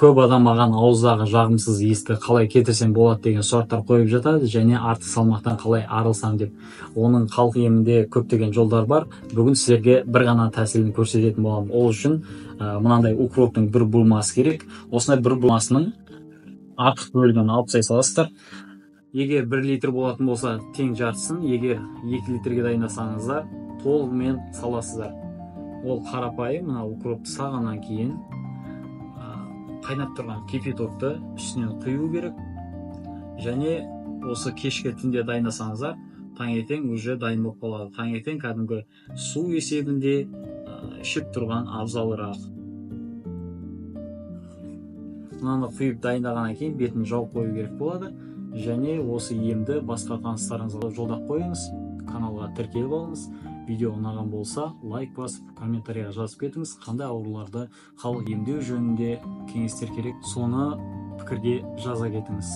көп адам маған ауыздағы жағымсыз иісті қалай кетірсем болады деген сұрақтар қойып жатады, және артық салмақтан қалай арылсам деп. Оның халық емінде көптеген жолдар бар. Бүгін сіздерге бір ғана тәсілін көрсететін боламын. Ол үшін мынандай укроптың бір булмасы керек. Осындай бір булмасының артық бөлігін алып тастай саласыздар. Егер 1 литр болатын болса, тең жартысын, егер 2 литрге дайындасаңыздар, толығымен саласыздар. Ол қарапайым, мына укропты сағаннан кейін қайнап тұрған кипятокты үстінен құю керек. Және осы кешке түнде дайындасаңыздар, таңертең уже дайын болып қалады. Таңертең кәдімгі су есебінде ішіп тұрған абзалырақ. Мынаны құйып дайындағаннан кейін бетін жауып қою керек болады. Және осы емді басқа таныстарыңызға жолдап қойыңыз, каналға тіркеліп алыңыз. Видео ұнаған болса, лайк басып, комментарийға жазып кетіңіз. Қандай ауруларды халық емдеу жөнінде кеңестер керек, соны пікірге жаза кетіңіз.